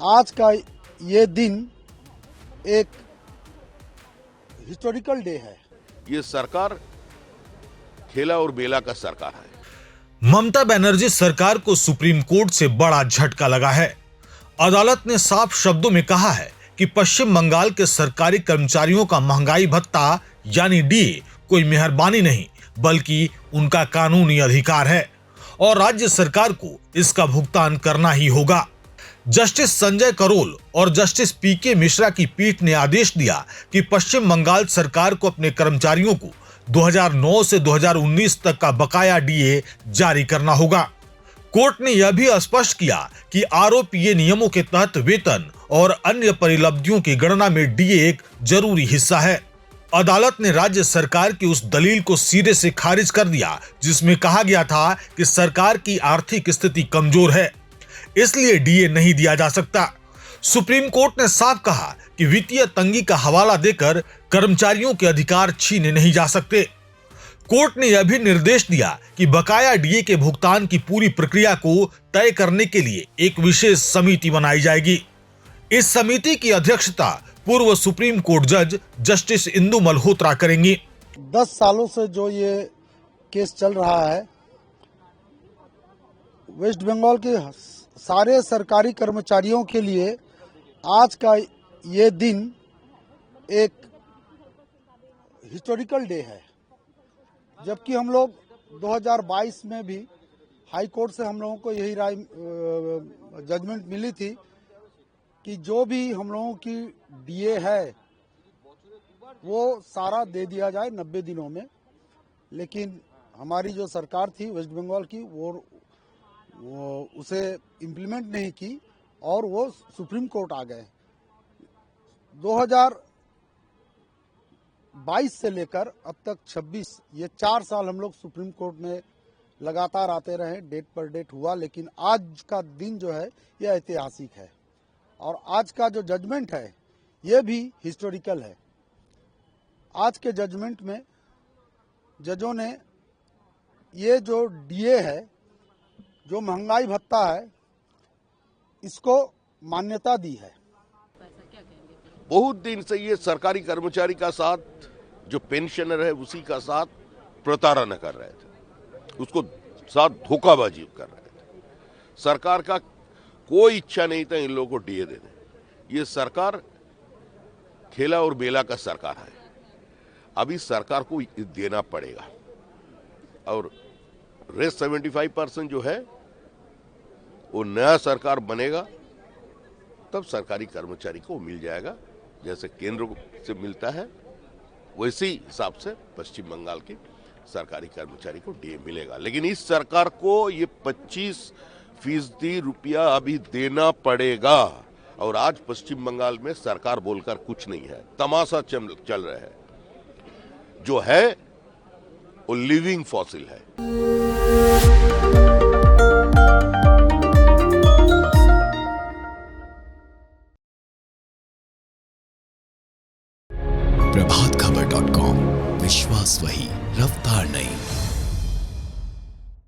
आज का ये दिन एक हिस्टोरिकल डे है। ये सरकार खेला और बेला का सरकार है। ममता बनर्जी सरकार को सुप्रीम कोर्ट से बड़ा झटका लगा है। अदालत ने साफ शब्दों में कहा है कि पश्चिम बंगाल के सरकारी कर्मचारियों का महंगाई भत्ता यानी डीए कोई मेहरबानी नहीं बल्कि उनका कानूनी अधिकार है और राज्य सरकार को इसका भुगतान करना ही होगा। जस्टिस संजय करोल और जस्टिस पीके मिश्रा की पीठ ने आदेश दिया कि पश्चिम बंगाल सरकार को अपने कर्मचारियों को 2009 से 2019 तक का बकाया डीए जारी करना होगा। कोर्ट ने यह भी स्पष्ट किया कि आरओपीए नियमों के तहत वेतन और अन्य परिलब्धियों की गणना में डीए एक जरूरी हिस्सा है। अदालत ने राज्य सरकार की उस दलील को सिरे से खारिज कर दिया जिसमें कहा गया था कि सरकार की आर्थिक स्थिति कमजोर है, इसलिए डीए नहीं दिया जा सकता। सुप्रीम कोर्ट ने साफ कहा कि वित्तीय तंगी का हवाला देकर कर्मचारियों के अधिकार छीने नहीं जा सकते। कोर्ट ने यह भी निर्देश दिया कि बकाया डीए के भुगतान की पूरी प्रक्रिया को तय करने के लिए एक विशेष समिति बनाई जाएगी। इस समिति की अध्यक्षता पूर्व सुप्रीम कोर्ट जज जस्टिस इंदु मल्होत्रा करेंगी। 10 सालों से जो ये केस चल रहा है, वेस्ट बंगाल के सारे सरकारी कर्मचारियों के लिए आज का ये दिन एक हिस्टोरिकल डे है। जबकि हम लोग 2022 में भी हाई कोर्ट से हम लोगों को यही राय जजमेंट मिली थी कि जो भी हम लोगों की डीए है वो सारा दे दिया जाए 90 दिनों में, लेकिन हमारी जो सरकार थी वेस्ट बंगाल की वो उसे इम्प्लीमेंट नहीं की और वो सुप्रीम कोर्ट आ गए। 2022 से लेकर अब तक 26 ये 4 साल हम लोग सुप्रीम कोर्ट में लगातार आते रहे, डेट पर डेट हुआ, लेकिन आज का दिन जो है यह ऐतिहासिक है और आज का जो जजमेंट है ये भी हिस्टोरिकल है। आज के जजमेंट में जजों ने ये जो डीए है, जो महंगाई भत्ता है, इसको मान्यता दी है। बहुत दिन से ये सरकारी कर्मचारी का साथ जो पेंशनर है उसी का साथ प्रताड़ना कर रहे थे, उसको साथ धोखाबाजी कर रहे थे। सरकार का कोई इच्छा नहीं था इन लोगों को डीए देने। ये सरकार खेला और बेला का सरकार है। अभी सरकार को देना पड़ेगा और रेस्ट 75% जो है वो नया सरकार बनेगा तब सरकारी कर्मचारी को मिल जाएगा। जैसे केंद्र से मिलता है वैसे ही हिसाब से पश्चिम बंगाल के सरकारी कर्मचारी को डीए मिलेगा। लेकिन इस सरकार को ये 25% रुपया अभी देना पड़ेगा और आज पश्चिम बंगाल में सरकार बोलकर कुछ नहीं है, तमाशा चल रहा है। जो है वो लिविंग फॉसिल है। प्रभातखबर.com, विश्वास वही, रफ्तार नहीं।